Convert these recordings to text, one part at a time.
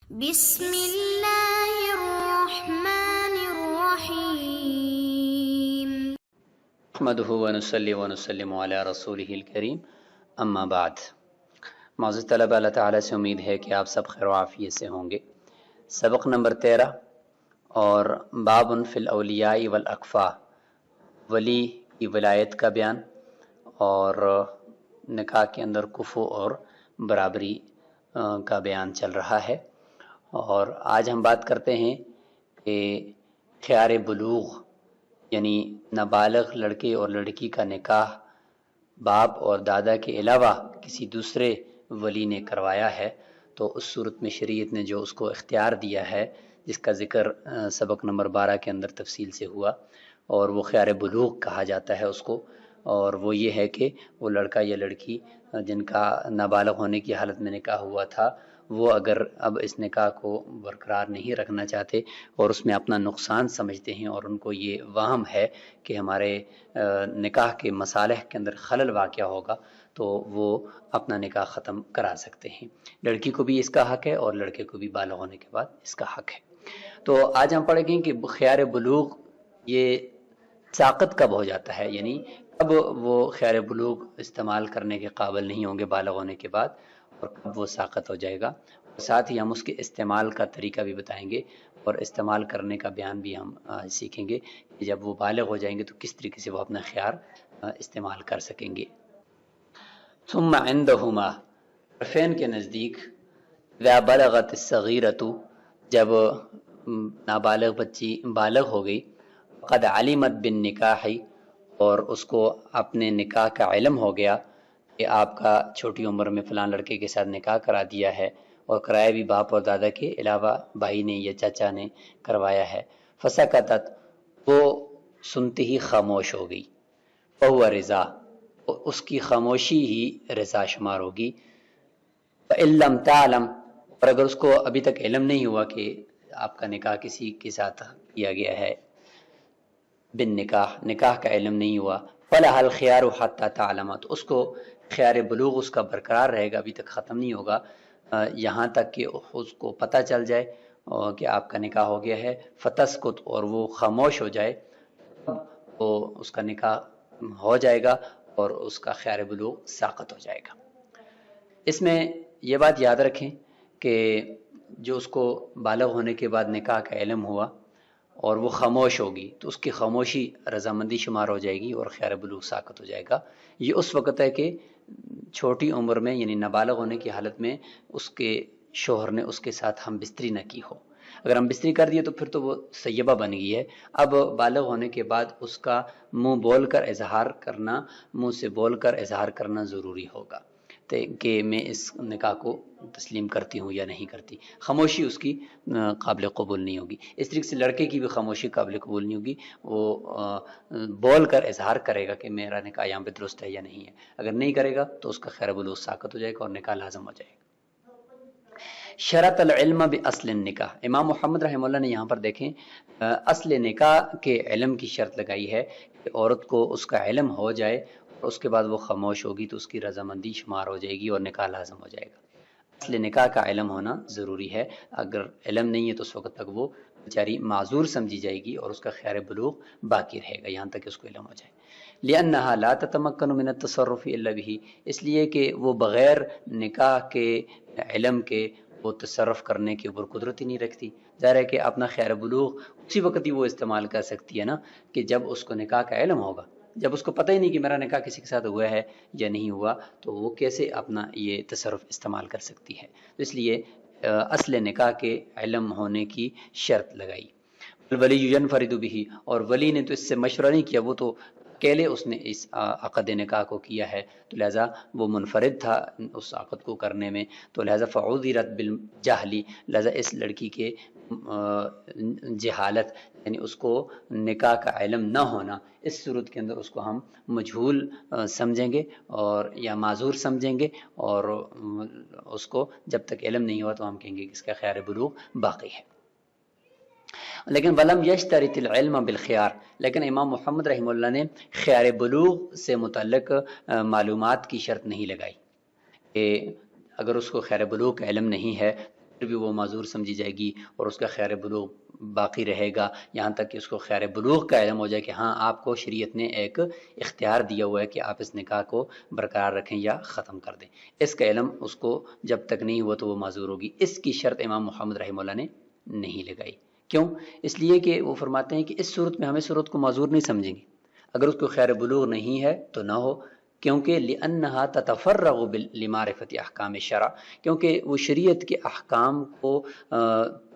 بسم اللہ الرحمن الرحیم۔ نحمده ونصلي ونسلم علی رسولہ الکریم، اما بعد۔ معزز طلبہ، اللہ تعالیٰ سے امید ہے کہ آپ سب خیر و عافیت سے ہوں گے۔ سبق نمبر 13 اور باب فی الاولیاء والاکفاء، ولی کی ولایت کا بیان اور نکاح کے اندر کفو اور برابری کا بیان چل رہا ہے۔ اور آج ہم بات کرتے ہیں کہ خیار بلوغ یعنی نابالغ لڑکے اور لڑکی کا نکاح باپ اور دادا کے علاوہ کسی دوسرے ولی نے کروایا ہے تو اس صورت میں شریعت نے جو اس کو اختیار دیا ہے، جس کا ذکر سبق نمبر 12 کے اندر تفصیل سے ہوا، اور وہ خیار بلوغ کہا جاتا ہے اس کو، اور وہ یہ ہے کہ وہ لڑکا یا لڑکی جن کا نابالغ ہونے کی حالت میں نکاح ہوا تھا، وہ اگر اب اس نکاح کو برقرار نہیں رکھنا چاہتے اور اس میں اپنا نقصان سمجھتے ہیں اور ان کو یہ وہم ہے کہ ہمارے نکاح کے مصالح کے اندر خلل واقع ہوگا، تو وہ اپنا نکاح ختم کرا سکتے ہیں۔ لڑکی کو بھی اس کا حق ہے اور لڑکے کو بھی بالغ ہونے کے بعد اس کا حق ہے۔ تو آج ہم پڑھیں گے کہ خیار بلوغ یہ ساقط کب ہو جاتا ہے، یعنی کب وہ خیار بلوغ استعمال کرنے کے قابل نہیں ہوں گے بالغ ہونے کے بعد، اور کب وہ ساقط ہو جائے گا۔ ساتھ ہی ہم اس کے استعمال کا طریقہ بھی بتائیں گے اور استعمال کرنے کا بیان بھی ہم سیکھیں گے کہ جب وہ بالغ ہو جائیں گے تو کس طریقے سے وہ اپنا خیار استعمال کر سکیں گے۔ ثم عندهما، عرفین کے نزدیک، اذا بلغت الصغیرۃ، جب نابالغ بچی بالغ ہو گئی، قد علمت بالنکاح، اور اس کو اپنے نکاح کا علم ہو گیا کہ آپ کا چھوٹی عمر میں فلاں لڑکے کے ساتھ نکاح کرا دیا ہے، اور کرایا بھی باپ اور دادا کے علاوہ بھائی نے یا چاچا نے کروایا ہے، فسکتت، وہ سنتے ہی خاموش ہو گئی، فہو رضا، اس کی خاموشی ہی رضا شمار ہوگی، فإن لم تعلم، اور اگر اس کو ابھی تک علم نہیں ہوا کہ آپ کا نکاح کسی کے ساتھ کیا گیا ہے، بن نکاح کا علم نہیں ہوا، فلها الخيار حتى تعلم، تو اس کو خیار بلوغ اس کا برقرار رہے گا، ابھی تک ختم نہیں ہوگا یہاں تک کہ اس کو پتہ چل جائے کہ آپ کا نکاح ہو گیا ہے، فتسکت، اور وہ خاموش ہو جائے، تو اس کا نکاح ہو جائے گا اور اس کا خیار بلوغ ساقط ہو جائے گا۔ اس میں یہ بات یاد رکھیں کہ جو اس کو بالغ ہونے کے بعد نکاح کا علم ہوا اور وہ خاموش ہوگی تو اس کی خاموشی رضامندی شمار ہو جائے گی اور خیار بلوغ ساقط ہو جائے گا۔ یہ اس وقت ہے کہ چھوٹی عمر میں یعنی نابالغ ہونے کی حالت میں اس کے شوہر نے اس کے ساتھ ہم بستری نہ کی ہو۔ اگر ہم بستری کر دیے تو پھر تو وہ سیبہ بن گئی ہے۔ اب بالغ ہونے کے بعد اس کا منہ بول کر اظہار کرنا، منہ سے بول کر اظہار کرنا ضروری ہوگا کہ میں اس نکاح کو تسلیم کرتی ہوں یا نہیں کرتی۔ خاموشی اس کی قابل قبول نہیں ہوگی۔ اس طریقے سے لڑکے کی بھی خاموشی قابل قبول نہیں ہوگی، وہ بول کر اظہار کرے گا کہ میرا نکاح یہاں پہ درست ہے یا نہیں ہے۔ اگر نہیں کرے گا تو اس کا خیار بلوغ ساقط ہو جائے گا اور نکاح لازم ہو جائے گا۔ شرط العلم باصل النکاح، امام محمد رحمہ اللہ نے یہاں پر دیکھیں اصل نکاح کے علم کی شرط لگائی ہے کہ عورت کو اس کا علم ہو جائے اور اس کے بعد وہ خاموش ہوگی تو اس کی رضامندی شمار ہو جائے گی اور نکاح لازم ہو جائے گا۔ اصل نکاح کا علم ہونا ضروری ہے، اگر علم نہیں ہے تو اس وقت تک وہ بیچاری معذور سمجھی جائے گی اور اس کا خیار بلوغ باقی رہے گا یہاں تک کہ اس کو علم ہو جائے۔ لأنها لا تتمكن من التصرف الا به، اس لیے کہ وہ بغیر نکاح کے علم کے وہ تصرف کرنے کے اوپر قدرت ہی نہیں رکھتی۔ ظاہر ہے کہ اپنا خیار بلوغ اسی وقت ہی وہ استعمال کر سکتی ہے نا کہ جب اس کو نکاح کا علم ہوگا۔ جب اس کو پتہ ہی نہیں کہ میرا نکاح کسی کے ساتھ ہوا ہے یا نہیں ہوا تو وہ کیسے اپنا یہ تصرف استعمال کر سکتی ہے؟ اس لیے اصل نکاح کے علم ہونے کی شرط لگائی۔ الولی ینفرد به، اور ولی نے تو اس سے مشورہ نہیں کیا، وہ تو اکیلے اس نے اس عقد نکاح کو کیا ہے تو لہٰذا وہ منفرد تھا اس عقد کو کرنے میں، تو لہٰذا فعذرت بالجہلی، لہٰذا اس لڑکی کے جہالت یعنی اس کو نکاح کا علم نہ ہونا، اس صورت کے اندر اس کو ہم مجہول سمجھیں گے اور یا معذور سمجھیں گے، اور اس کو جب تک علم نہیں ہوا تو ہم کہیں گے کہ اس کا خیار بلوغ باقی ہے۔ لیکن ولم یشترط العلم بالخیار، لیکن امام محمد رحمہ اللہ نے خیار بلوغ سے متعلق معلومات کی شرط نہیں لگائی کہ اگر اس کو خیار بلوغ کا علم نہیں ہے پھر بھی وہ معذور سمجھی جائے گی اور اس کا خیار بلوغ باقی رہے گا یہاں تک کہ اس کو خیار بلوغ کا علم ہو جائے کہ ہاں آپ کو شریعت نے ایک اختیار دیا ہوا ہے کہ آپ اس نکاح کو برقرار رکھیں یا ختم کر دیں. اس کا علم اس کو جب تک نہیں ہوا تو وہ معذور ہوگی. اس کی شرط امام محمد رحمہ اللہ نے نہیں لگائی. کیوں؟ اس لیے کہ وہ فرماتے ہیں کہ اس صورت میں ہم اس صورت کو معذور نہیں سمجھیں گے. اگر اس کو خیار بلوغ نہیں ہے تو نہ ہو، کیونکہ لأنہا تتفرغ لمعرفت احکام الشرع، کیونکہ وہ شریعت کے احکام کو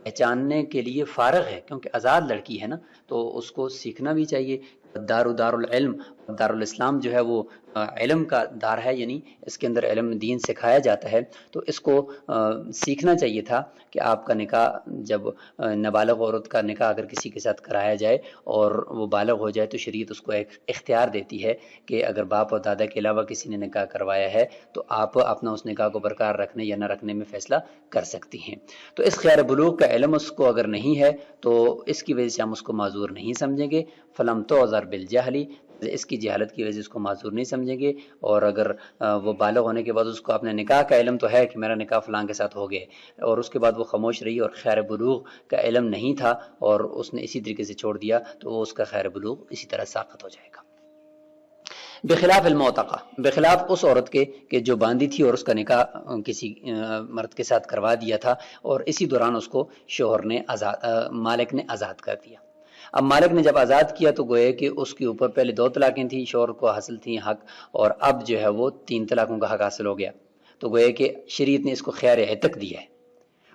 پہچاننے کے لیے فارغ ہے، کیونکہ آزاد لڑکی ہے نا، تو اس کو سیکھنا بھی چاہیے. دار العلم، دار الاسلام جو ہے وہ علم کا دار ہے، یعنی اس کے اندر علم دین سکھایا جاتا ہے. تو اس کو سیکھنا چاہیے تھا کہ آپ کا نکاح، جب نابالغ عورت کا نکاح اگر کسی کے ساتھ کرایا جائے اور وہ بالغ ہو جائے تو شریعت اس کو ایک اختیار دیتی ہے کہ اگر باپ اور دادا کے علاوہ کسی نے نکاح کروایا ہے تو آپ اپنا اس نکاح کو برقرار رکھنے یا نہ رکھنے میں فیصلہ کر سکتی ہیں. تو اس خیار بلوغ کا علم اس کو اگر نہیں ہے تو اس کی وجہ سے ہم اس کو معذور نہیں سمجھیں گے. فلم تعذر بالجہل، اس کی جہالت کی وجہ سے اس کو معذور نہیں سمجھیں گے. اور اگر وہ بالغ ہونے کے بعد اس کو اپنے نکاح کا علم تو ہے کہ میرا نکاح فلاں کے ساتھ ہو گیا اور اس کے بعد وہ خاموش رہی اور خیر بلوغ کا علم نہیں تھا اور اس نے اسی طریقے سے چھوڑ دیا، تو وہ اس کا خیر بلوغ اسی طرح ساقط ہو جائے گا. بخلاف المعتقہ، بخلاف اس عورت کے کہ جو باندھی تھی اور اس کا نکاح کسی مرد کے ساتھ کروا دیا تھا اور اسی دوران اس کو شوہر نے مالک نے آزاد کر دیا. اب مالک نے جب آزاد کیا تو گویا کہ اس کے اوپر پہلے 2 طلاقیں تھیں، شوہر کو حاصل تھیں حق، اور اب جو ہے وہ 3 طلاقوں کا حق حاصل ہو گیا. تو گویا کہ شریعت نے اس کو خیار عتق دیا ہے.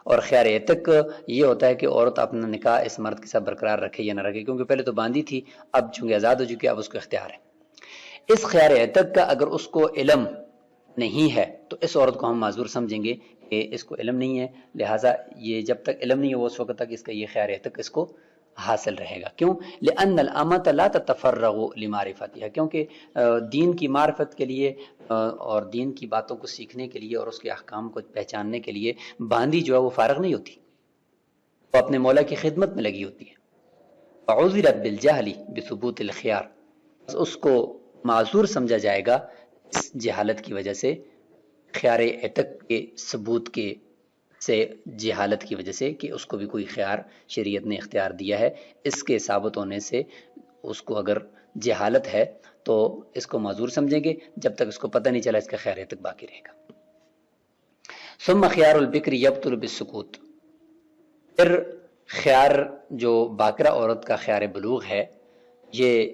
اور خیار عتق یہ ہوتا ہے کہ عورت اپنا نکاح اس مرد کے ساتھ برقرار رکھے یا نہ رکھے، کیونکہ پہلے تو باندھی تھی، اب چونکہ آزاد ہو چکی اب اس کو اختیار ہے. اس خیار عتق کا اگر اس کو علم نہیں ہے تو اس عورت کو ہم معذور سمجھیں گے کہ اس کو علم نہیں ہے، لہٰذا یہ جب تک علم نہیں ہے وہ اس وقت تک اس کا یہ خیار عتق اس کو حاصل رہے گا. کیوں؟ لأن الامۃ لا تتفرغ لمعرفتها، کیونکہ دین کی معرفت کے لیے اور دین کی باتوں کو سیکھنے کے لیے اور اس کے احکام کو پہچاننے کے لیے باندھی جو ہے وہ فارغ نہیں ہوتی، وہ اپنے مولا کی خدمت میں لگی ہوتی ہے. فعذرت بالجہل بثبوت الخيار، اس کو معذور سمجھا جائے گا اس جہالت کی وجہ سے، خیار عتق کے ثبوت کے سے جہالت کی وجہ سے کہ اس کو بھی کوئی خیار شریعت نے اختیار دیا ہے. اس کے ثابت ہونے سے اس کو اگر جہالت ہے تو اس کو معذور سمجھیں گے جب تک اس کو پتہ نہیں چلا اس کا خیار عتق باقی رہے گا. ثم خیار البکر یبطل بالسکوت، پھر خیار جو باکرہ عورت کا خیار بلوغ ہے یہ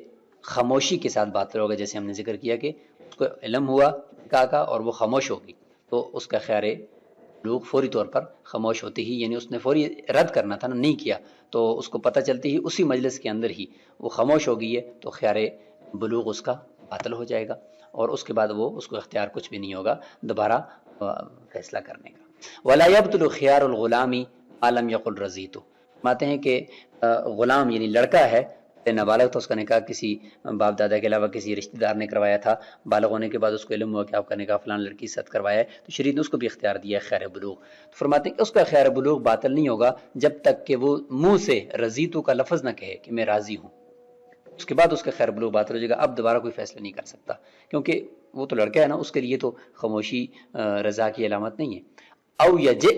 خاموشی کے ساتھ باطل ہوگا. جیسے ہم نے ذکر کیا کہ اس کو علم ہوا نکاح کا اور وہ خاموش ہوگی تو اس کا خیار بلوغ فوری طور پر خاموش ہوتی ہی، یعنی اس نے فوری رد کرنا تھا نا، نہیں کیا، تو اس کو پتہ چلتی ہی اسی مجلس کے اندر ہی وہ خاموش ہو گئی ہے تو خیار بلوغ اس کا باطل ہو جائے گا اور اس کے بعد وہ اس کو اختیار کچھ بھی نہیں ہوگا دوبارہ فیصلہ کرنے کا. ولا يبطل خيار الغلام ما لم يقل رضيت، ماتے ہیں کہ غلام یعنی لڑکا ہے نابالغ تھا، اس کا نکاح کسی باپ دادا کے علاوہ کسی رشتہ دار نے کروایا تھا، بالغ ہونے کے بعد اس کو علم ہوا کہ آپ کا نکاح فلان لڑکی کے ساتھ کروایا ہے تو شریعت نے اس کو بھی اختیار دیا ہے خیر بلوغ. تو فرماتے ہیں کہ اس کا خیر بلوغ باطل نہیں ہوگا جب تک کہ وہ منہ سے رضیتو کا لفظ نہ کہے کہ میں راضی ہوں، اس کے بعد اس کا خیر بلوغ باطل ہو جائے گا. اب دوبارہ کوئی فیصلہ نہیں کر سکتا کیونکہ وہ تو لڑکا ہے نا، اس کے لیے تو خاموشی رضا کی علامت نہیں ہے. او یجئ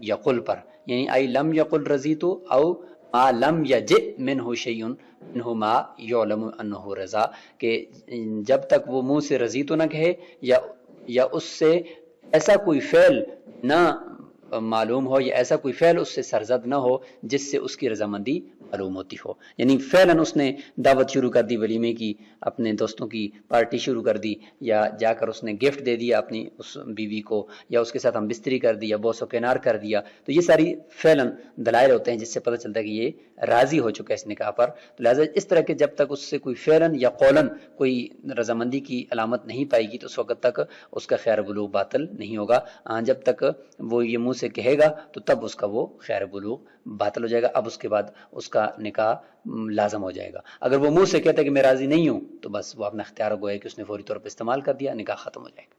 یقل پر، یعنی ای لم یقل رضیتو او ما لم یجئ منہ شیء منہ ما یعلم انہ رضا، کہ جب تک وہ منہ سے رضیتو نہ کہے یا اس سے ایسا کوئی فعل نہ معلوم ہو یا ایسا کوئی فعل اس سے سرزد نہ ہو جس سے اس کی رضامندی معلوم ہوتی ہو. یعنی فعلاً اس نے دعوت شروع کر دی، ولیمے کی، اپنے دوستوں کی پارٹی شروع کر دی، یا جا کر اس نے گفٹ دے دیا اپنی اس بیوی کو، یا اس کے ساتھ ہم بستری کر دی، یا بوس و کنار کر دیا، تو یہ ساری فعلاً دلائل ہوتے ہیں جس سے پتہ چلتا ہے کہ یہ راضی ہو چکا ہے اس نکاح پر. تو لہٰذا اس طرح کے جب تک اس سے کوئی فعلاً یا قولاً کوئی رضامندی کی علامت نہیں پائے گی تو اس وقت تک اس کا خیر بلوغ باطل نہیں ہوگا. جب تک وہ یہ منہ سے کہے گا تو تب اس کا وہ خیر بلوغ باطل ہو جائے گا. اب اس کے بعد اس کا نکاح لازم ہو جائے گا. اگر وہ منہ سے کہتا ہے کہ میں راضی نہیں ہوں تو بس وہ اپنا اختیار گویا کہ اس نے فوری طور پر استعمال کر دیا، نکاح ختم ہو جائے گا.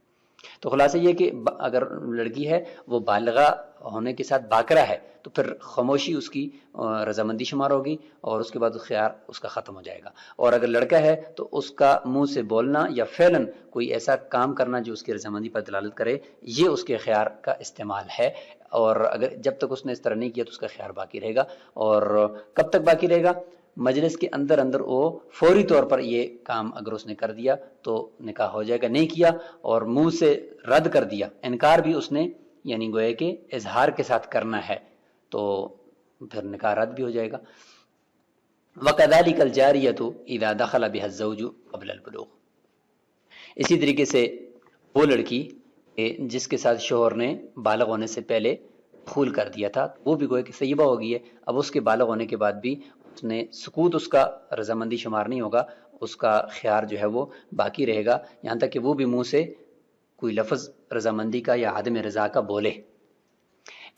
تو خلاصہ یہ کہ اگر لڑکی ہے وہ بالغہ ہونے کے ساتھ باکرہ ہے تو پھر خاموشی اس کی رضامندی شمار ہوگی اور اس کے بعد خیار اس کا ختم ہو جائے گا. اور اگر لڑکا ہے تو اس کا منہ سے بولنا یا فعلاً کوئی ایسا کام کرنا جو اس کی رضامندی پر دلالت کرے یہ اس کے خیار کا استعمال ہے. اور اگر جب تک اس نے اس طرح نہیں کیا تو اس کا خیار باقی رہے گا. اور کب تک باقی رہے گا؟ مجلس کے اندر وہ فوری طور پر یہ کام اگر اس نے کر دیا تو نکاح ہو جائے گا. نہیں کیا اور منہ سے رد کر دیا، انکار بھی اس نے یعنی گویا کہ اظہار کے ساتھ کرنا ہے تو پھر نکاح رد بھی ہو جائے گا. وَكَذَلِكَ الْجَارِيَةُ إِذَا دَخَلَ بِهَا الزَّوْجُ قَبْلَ الْبُلُوغِ. اسی طریقے سے وہ لڑکی جس کے ساتھ شوہر نے بالغ ہونے سے پہلے دخول کر دیا تھا وہ بھی گویا کہ سیبہ ہو گئی ہے. اب اس کے بالغ ہونے کے بعد بھی اس نے سکوت اس کا رضامندی شمار نہیں ہوگا، اس کا خیار جو ہے وہ باقی رہے گا یہاں تک کہ وہ بھی منہ سے کوئی لفظ رضامندی کا یا عدم رضا کا بولے.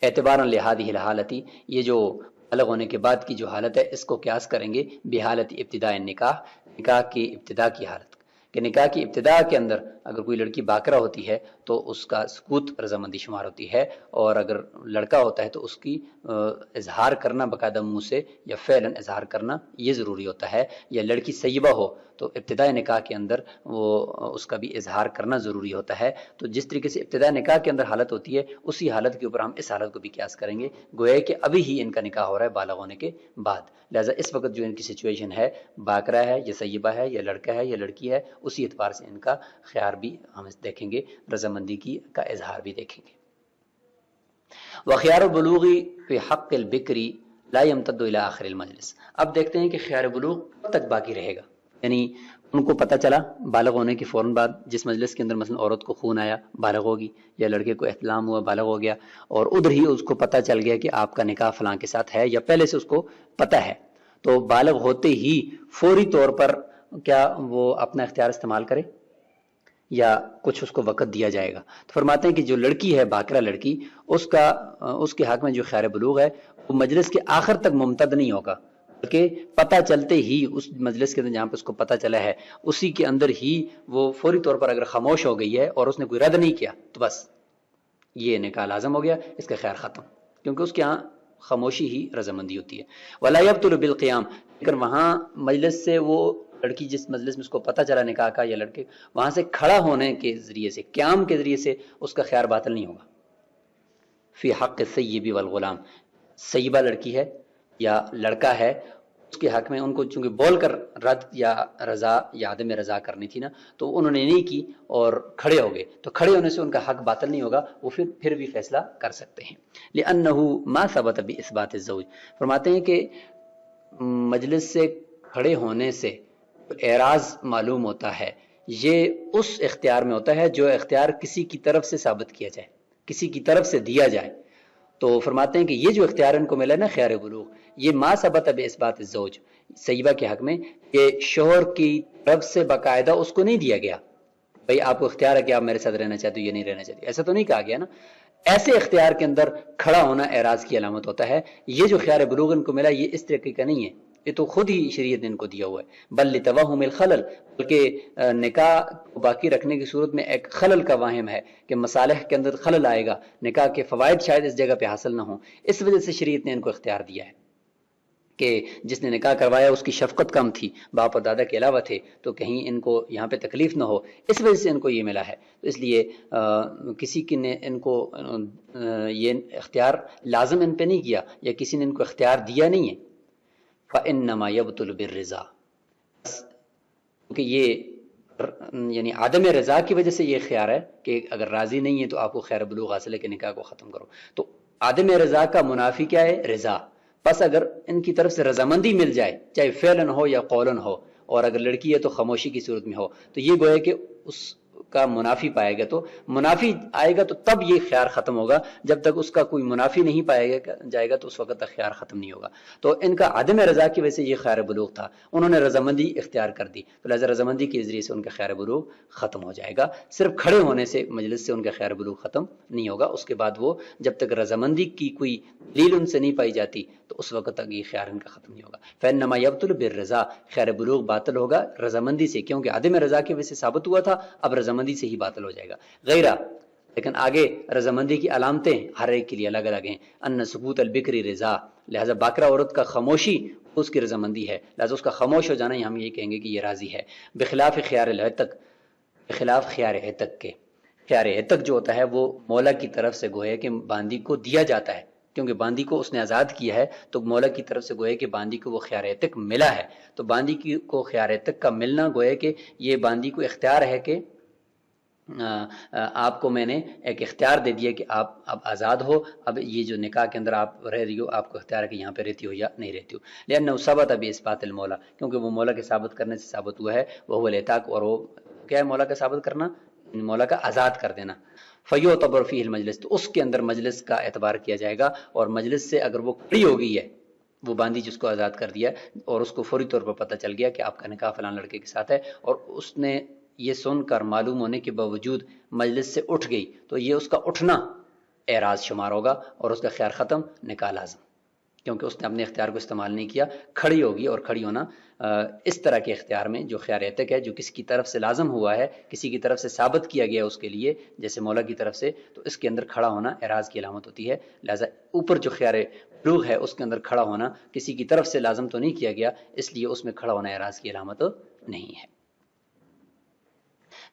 اعتباراً لہذه الحالتی، یہ جو بالغ ہونے کے بعد کی جو حالت ہے اس کو قیاس کریں گے بحالت ابتداء النکاح، نکاح کی ابتدا کی حالت کہ نکاح کی ابتدا کے اندر اگر کوئی لڑکی باکرہ ہوتی ہے تو اس کا سکوت رضامندی شمار ہوتی ہے، اور اگر لڑکا ہوتا ہے تو اس کی اظہار کرنا باقاعدہ منہ سے یا فعلاً اظہار کرنا یہ ضروری ہوتا ہے. یا لڑکی سیبہ ہو تو ابتداء نکاح کے اندر وہ اس کا بھی اظہار کرنا ضروری ہوتا ہے. تو جس طریقے سے ابتداء نکاح کے اندر حالت ہوتی ہے اسی حالت کے اوپر ہم اس حالت کو بھی قیاس کریں گے گویا کہ ابھی ہی ان کا نکاح ہو رہا ہے بالغ ہونے کے بعد. لہٰذا اس وقت جو ان کی سچویشن ہے باکرہ ہے یا سیبہ ہے یا لڑکا ہے یا لڑکی ہے اسی اعتبار سے ان کا خیار بھی ہم دیکھیں گے، رضامندی کی کا اظہار بھی دیکھیں گے. وخیار البلوغ فی حق البکری لا یمتد الی آخر المجلس. اب دیکھتے ہیں کہ خیار بلوغ کب تک باقی رہے گا. یعنی ان کو پتہ چلا بالغ ہونے کے فوراً بعد جس مجلس کے اندر مثلا عورت کو خون آیا بالغ ہوگی، یا لڑکے کو احتلام ہوا بالغ ہو گیا، اور ادھر ہی اس کو پتہ چل گیا کہ آپ کا نکاح فلاں کے ساتھ ہے یا پہلے سے اس کو پتہ ہے، تو بالغ ہوتے ہی فوری طور پر کیا وہ اپنا اختیار استعمال کرے یا کچھ اس کو وقت دیا جائے گا؟ تو فرماتے ہیں کہ جو لڑکی ہے باکرہ لڑکی اس کے حق میں جو خیار بلوغ ہے وہ مجلس کے آخر تک ممتد نہیں ہوگا، بلکہ پتہ چلتے ہی اس مجلس کے اندر جہاں پہ اس کو پتہ چلا ہے اسی کے اندر ہی وہ فوری طور پر اگر خاموش ہو گئی ہے اور اس نے کوئی رد نہیں کیا تو بس یہ نکاح لازم ہو گیا، اس کا خیار ختم، کیونکہ اس کے ہاں خاموشی ہی رضامندی ہوتی ہے. ولا یبطل بالقیام، لیکن وہاں مجلس سے وہ لڑکی جس مجلس میں اس کو پتہ چلا نکاح کا یا لڑکے وہاں سے کھڑا ہونے کے ذریعے سے قیام کے ذریعے سے اس کا خیار باطل نہیں ہوگا. فی حق السیب والغلام، سیبہ لڑکی ہے یا لڑکا ہے اس کے حق میں ان کو چونکہ بول کر رد یا رضا یا عدم رضا کرنی تھی نا تو انہوں نے نہیں کی اور کھڑے ہو گئے، تو کھڑے ہونے سے ان کا حق باطل نہیں ہوگا، وہ پھر بھی فیصلہ کر سکتے ہیں. لأنه ما ثبت بإثبات الزوج، فرماتے ہیں کہ مجلس سے کھڑے ہونے سے اعراض معلوم ہوتا ہے، یہ اس اختیار میں ہوتا ہے جو اختیار کسی کی طرف سے ثابت کیا جائے، کسی کی طرف سے دیا جائے. تو فرماتے ہیں کہ یہ جو اختیار ان کو ملا نا خیار بلوغ، یہ ما ثبت باثبات الزوج، سیبہ کے حق میں کہ شوہر کی طرف سے باقاعدہ اس کو نہیں دیا گیا بھئی آپ کو اختیار ہے کہ آپ میرے ساتھ رہنا چاہتے ہو یا نہیں رہنا چاہتے، ایسا تو نہیں کہا گیا نا. ایسے اختیار کے اندر کھڑا ہونا اعراض کی علامت ہوتا ہے. یہ جو خیار بلوغ ان کو ملا یہ اس طریقے کا نہیں ہے، یہ تو خود ہی شریعت نے ان کو دیا ہوا ہے. بل لتوہم الخلل، بلکہ نکاح کو باقی رکھنے کی صورت میں ایک خلل کا واہم ہے کہ مصالح کے اندر خلل آئے گا، نکاح کے فوائد شاید اس جگہ پہ حاصل نہ ہوں، اس وجہ سے شریعت نے ان کو اختیار دیا ہے کہ جس نے نکاح کروایا اس کی شفقت کم تھی، باپ اور دادا کے علاوہ تھے، تو کہیں ان کو یہاں پہ تکلیف نہ ہو، اس وجہ سے ان کو یہ ملا ہے. تو اس لیے کسی کی نے ان کو یہ اختیار لازم ان پہ نہیں کیا یا کسی نے ان کو اختیار دیا نہیں ہے. فَإِنَّمَا يَبْطُلُ بِالرِّضَا، کیونکہ یہ یعنی عدم رضا کی وجہ سے یہ خیار ہے کہ اگر راضی نہیں ہے تو آپ کو خیر بلوغ حاصل ہے کہ نکاح کو ختم کرو. تو عدم رضا کا منافی کیا ہے؟ رضا. بس اگر ان کی طرف سے رضامندی مل جائے چاہے فعلاً ہو یا قولاً ہو، اور اگر لڑکی ہے تو خاموشی کی صورت میں ہو، تو یہ گویا کہ اس کا منافی پائے گا. تو منافی آئے گا تو تب یہ خیار ختم ہوگا، جب تک اس کا کوئی منافی نہیں پائے جائے گا تو اس وقت تک خیار ختم نہیں ہوگا. تو ان کا عدم رضا کی وجہ سے یہ خیار بلوغ تھا، انہوں نے رضامندی اختیار کر دی، تو لہذا رضامندی کے ذریعے سے ان کا خیار بلوغ ختم ہو جائے گا. صرف کھڑے ہونے سے مجلس سے ان کا خیار بلوغ ختم نہیں ہوگا، اس کے بعد وہ جب تک رضامندی کی کوئی دلیل ان سے نہیں پائی جاتی تو تو اس وقت تک یہ خیار ان کا ختم نہیں ہوگا. فإنما يبطل بالرضا، خیار بلوغ باطل ہوگا رضامندی سے، کیونکہ عدم رضا کی وجہ سے ثابت ہوا تھا، اب رضامندی سے ہی باطل ہو جائے گا. غیرہ، لیکن آگے رضامندی کی علامتیں ہر ایک کے لیے الگ الگ ہیں. ان ثبوت البکری رضا، لہذا باکرہ عورت کا خاموشی اس کی رضامندی ہے، لہذا اس کا خاموش ہو جانا ہم یہ کہیں گے کہ یہ راضی ہے. بخلاف خیار العتق، بخلاف خیار عتق کے، خیار عتق جو ہوتا ہے وہ مولا کی طرف سے گویا کہ باندی کو دیا جاتا ہے، کیونکہ باندی کو اس نے آزاد کیا ہے تو مولا کی طرف سے گویا کہ باندی کو وہ خیار عتق ملا ہے. تو باندی کو خیار عتق کا ملنا گویا کہ یہ باندی کو اختیار ہے کہ آپ کو میں نے ایک اختیار دے دیا کہ آپ اب آزاد ہو، اب یہ جو نکاح کے اندر آپ رہ رہی ہو آپ کو اختیار ہے کہ یہاں پہ رہتی ہو یا نہیں رہتی ہو. لأنه ثبت بإثبات المولا، کیونکہ وہ مولا کے ثابت کرنے سے ثابت ہوا ہے. وہ العتاق، اور وہ کیا ہے مولا کا ثابت کرنا، مولا کا آزاد کر دینا. فیعتبر فیہ المجلس، تو اس کے اندر مجلس کا اعتبار کیا جائے گا، اور مجلس سے اگر وہ کھڑی ہو گئی ہے، وہ باندی جس کو آزاد کر دیا اور اس کو فوری طور پر پتہ چل گیا کہ آپ کا نکاح فلاں لڑکے کے ساتھ ہے، اور اس نے یہ سن کر معلوم ہونے کے باوجود مجلس سے اٹھ گئی، تو یہ اس کا اٹھنا اعراض شمار ہوگا اور اس کا خیار ختم، نکاح لازم، کیونکہ اس نے اپنے اختیار کو استعمال نہیں کیا. کھڑی ہوگی، اور کھڑی ہونا اس طرح کے اختیار میں جو خیار عتق ہے، جو کسی کی طرف سے لازم ہوا ہے، کسی کی طرف سے ثابت کیا گیا اس کے لیے، جیسے مولا کی طرف سے، تو اس کے اندر کھڑا ہونا اعراض کی علامت ہوتی ہے. لہذا اوپر جو خیار بلوغ ہے اس کے اندر کھڑا ہونا کسی کی طرف سے لازم تو نہیں کیا گیا، اس لیے اس میں کھڑا ہونا اعراض کی علامت نہیں ہے.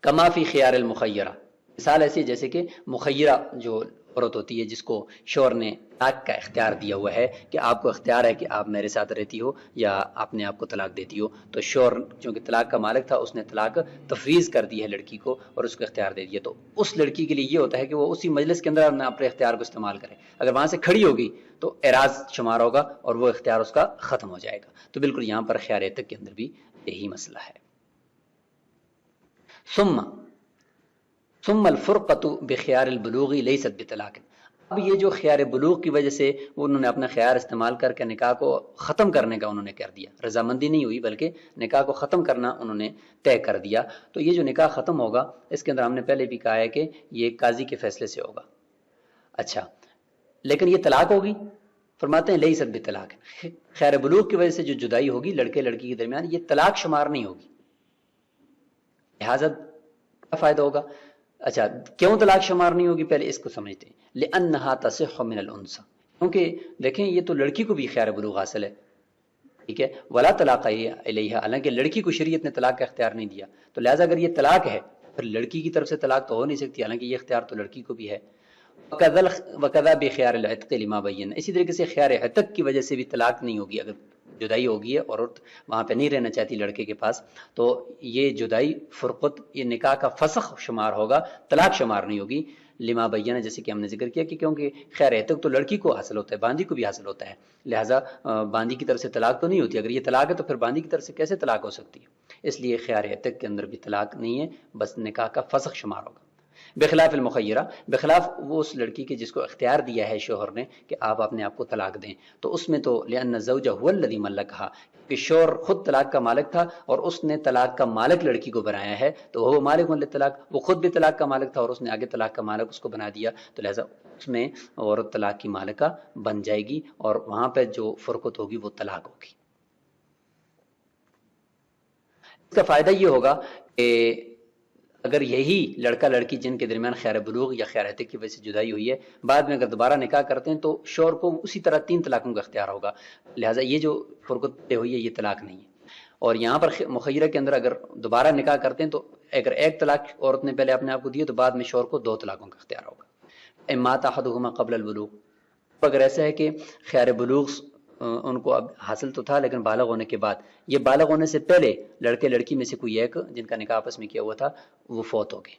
کما فی خیار المخیرہ، مثال ایسی جیسے کہ مخیرہ جو عورت ہوتی ہے جس کو شوہر نے طلاق کا اختیار دیا ہوا ہے کہ آپ کو اختیار ہے کہ آپ میرے ساتھ رہتی ہو یا اپنے آپ کو طلاق دیتی ہو، تو شوہر چونکہ طلاق کا مالک تھا اس نے طلاق تفویض کر دی ہے لڑکی کو اور اس کو اختیار دے دیا، تو اس لڑکی کے لیے یہ ہوتا ہے کہ وہ اسی مجلس کے اندر اپنے اختیار کو استعمال کرے. اگر وہاں سے کھڑی ہوگی تو اعراض شمار ہوگا اور وہ اختیار اس کا ختم ہو جائے گا. تو بالکل یہاں پر خیار عتق کے اندر بھی یہی مسئلہ ہے. ثم الفرقۃ بخیار البلوغ لیست بطلاق، اب یہ جو خیار بلوغ کی وجہ سے انہوں نے اپنا خیار استعمال کر کے نکاح کو ختم کرنے کا انہوں نے کر دیا، رضامندی نہیں ہوئی بلکہ نکاح کو ختم کرنا انہوں نے طے کر دیا، تو یہ جو نکاح ختم ہوگا اس کے اندر ہم نے پہلے بھی کہا ہے کہ یہ قاضی کے فیصلے سے ہوگا. اچھا، لیکن یہ طلاق ہوگی، فرماتے ہیں لیست بطلاق، خیار بلوغ کی وجہ سے جو جدائی ہوگی لڑکے لڑکی کے درمیان یہ طلاق شمار نہیں ہوگی. لہٰذا کیا فائدہ ہوگا؟ اچھا، کیوں طلاق شمار نہیں ہوگی پہلے اس کو سمجھتے ہیں. لأنها تصح من الانثى، کیونکہ دیکھیں یہ تو لڑکی کو بھی خیار بلوغ حاصل ہے، ٹھیک ہے، ولا طلاق علیہا، حالانکہ لڑکی کو شریعت نے طلاق کا اختیار نہیں دیا، تو لہٰذا اگر یہ طلاق ہے پھر لڑکی کی طرف سے طلاق تو ہو نہیں سکتی، حالانکہ یہ اختیار تو لڑکی کو بھی ہے. وکذا بخیار العتق لما بین، اسی طریقے سے خیار عتق کی وجہ سے بھی طلاق نہیں ہوگی. اگر جدائی ہوگی ہے اور عورت وہاں پہ نہیں رہنا چاہتی لڑکے کے پاس، تو یہ جدائی فرقت، یہ نکاح کا فسخ شمار ہوگا، طلاق شمار نہیں ہوگی. لما بیانہ، جیسے کہ ہم نے ذکر کیا کہ کیونکہ خیر عتق تو لڑکی کو حاصل ہوتا ہے، باندی کو بھی حاصل ہوتا ہے، لہٰذا باندی کی طرف سے طلاق تو نہیں ہوتی. اگر یہ طلاق ہے تو پھر باندی کی طرف سے کیسے طلاق ہو سکتی ہے؟ اس لیے خیار عتق کے اندر بھی طلاق نہیں ہے، بس نکاح کا فسخ شمار ہوگا. بخلاف المخیرہ، بخلاف وہ اس لڑکی کے جس کو اختیار دیا ہے شوہر نے کہ آپ اپنے آپ کو طلاق دیں، تو اس میں تو لأن الزوج هو الذي ملکها، کہ شوہر خود طلاق کا مالک تھا اور اس نے طلاق کا مالک لڑکی کو بنایا ہے، تو وہ مالک للطلاق، وہ خود بھی طلاق کا مالک تھا اور اس نے آگے طلاق کا مالک اس کو بنا دیا، تو لہذا اس میں عورت طلاق کی مالکہ بن جائے گی اور وہاں پہ جو فرقت ہوگی وہ طلاق ہوگی. اس کا فائدہ یہ ہوگا کہ اگر یہی لڑکا لڑکی جن کے درمیان خیار بلوغ یا خیار عتق کی وجہ سے جدائی ہوئی ہے، بعد میں اگر دوبارہ نکاح کرتے ہیں تو شوہر کو اسی طرح 3 طلاقوں کا اختیار ہوگا، لہٰذا یہ جو فرقت ہوئی ہے یہ طلاق نہیں ہے. اور یہاں پر مخیرہ کے اندر اگر دوبارہ نکاح کرتے ہیں تو اگر ایک طلاق عورت نے پہلے اپنے آپ کو دی تو بعد میں شوہر کو 2 طلاقوں کا اختیار ہوگا. اما احدهما قبل البلوغ، اگر ایسا ہے کہ خیار بلوغ ان کو اب حاصل تو تھا لیکن بالغ ہونے کے بعد، یہ بالغ ہونے سے پہلے لڑکے لڑکی میں سے کوئی ایک جن کا نکاح آپس میں کیا ہوا تھا وہ فوت ہو گئے،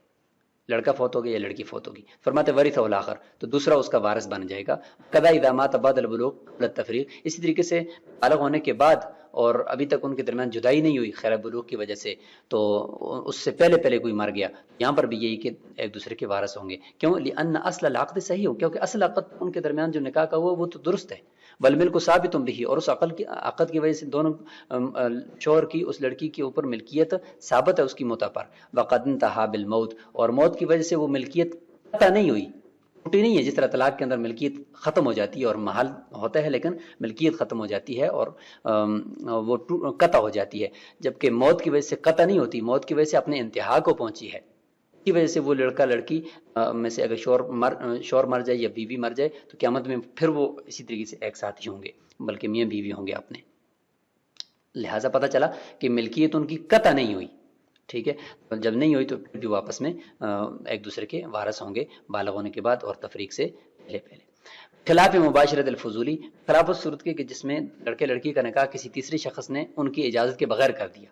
لڑکا فوت ہو گیا یا لڑکی فوت ہوگی، فرماتے ورثہ الاخر، تو دوسرا اس کا وارث بن جائے گا. کذا اذا مات بعد البلوغ قبل التفریق، اسی طریقے سے بالغ ہونے کے بعد اور ابھی تک ان کے درمیان جدائی نہیں ہوئی خیار بلوغ کی وجہ سے، تو اس سے پہلے کوئی مر گیا، یہاں پر بھی یہی کہ ایک دوسرے کے وارث ہوں گے. کیوں؟ لأن اصل العقد صحیح ہو، کیونکہ اصل عقد ان کے درمیان جو نکاح کا ہوا وہ تو درست ہے. والملک ثابت به، اور اس عقد کی وجہ سے دونوں شوہر کی اس لڑکی کے اوپر ملکیت ثابت ہے اس کی موت پر. وقد انتهى بالموت، اور موت کی وجہ سے وہ ملکیت قطع نہیں ہوئی، چھوٹی نہیں ہے جس طرح طلاق کے اندر ملکیت ختم ہو جاتی ہے اور محل ہوتا ہے لیکن ملکیت ختم ہو جاتی ہے اور وہ قطع ہو جاتی ہے، جبکہ موت کی وجہ سے قطع نہیں ہوتی، موت کی وجہ سے اپنے انتہا کو پہنچی ہے، کی وجہ سے وہ لڑکا لڑکی میں سے اگر شوہر مر جائے یا بیوی مر جائے تو قیامت میں پھر وہ اسی طریقے سے ایک ساتھ ہی ہوں گے، بلکہ میاں بیوی ہوں گے اپنے. لہٰذا پتہ چلا کہ ملکیت ان کی قطع نہیں ہوئی، ٹھیک ہے، جب نہیں ہوئی تو پھر بھی واپس میں ایک دوسرے کے وارث ہوں گے بالغ ہونے کے بعد اور تفریق سے پہلے. خلاف مباشرت الفضولی، خلاف اس صورت کے کہ جس میں لڑکے لڑکی کا نکاح کسی تیسرے شخص نے ان کی اجازت کے بغیر کر دیا،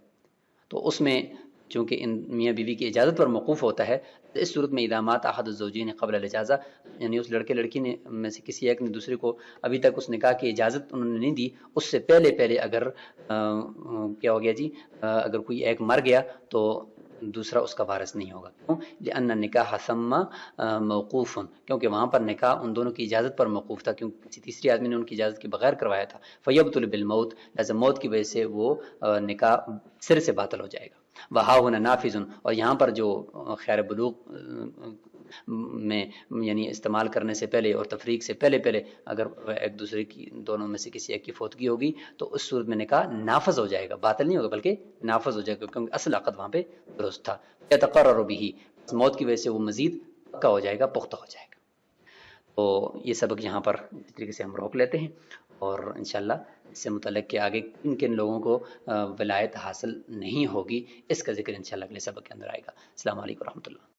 تو اس میں چونکہ ان میاں بیوی کی اجازت پر موقوف ہوتا ہے، تو اس صورت میں ادامات احد الزوجین قبل الاجازہ، یعنی اس لڑکے لڑکی نے میں سے کسی ایک نے دوسرے کو ابھی تک اس نکاح کی اجازت انہوں نے نہیں دی، اس سے پہلے اگر کیا ہو گیا جی، اگر کوئی ایک مر گیا تو دوسرا اس کا وارث نہیں ہوگا. کیوں؟ لأن النکاح ثم موقوف، کیونکہ وہاں پر نکاح ان دونوں کی اجازت پر موقوف تھا، کیونکہ کسی تیسری آدمی نے ان کی اجازت کے بغیر کروایا تھا. فیبطل بالموت، لہذا موت کی وجہ سے وہ نکاح سر سے باطل ہو جائے گا. وہا ہونا نافذ، اور یہاں پر جو خیر بلوغ میں یعنی استعمال کرنے سے پہلے اور تفریق سے پہلے اگر ایک دوسرے کی دونوں میں سے کسی ایک کی فوتگی ہوگی تو اس صورت میں نکاح نافذ ہو جائے گا، باطل نہیں ہوگا بلکہ نافذ ہو جائے گا، کیونکہ اصل عقد وہاں پہ درست تھا. یتقرر به، موت کی وجہ سے وہ مزید پکا ہو جائے گا، پختہ ہو جائے گا. تو یہ سبق یہاں پر اس طریقے سے ہم روک لیتے ہیں، اور انشاءاللہ اس سے متعلق کہ آگے کن لوگوں کو ولایت حاصل نہیں ہوگی اس کا ذکر انشاءاللہ اگلے سبق کے اندر آئے گا. السلام علیکم ورحمۃ اللہ.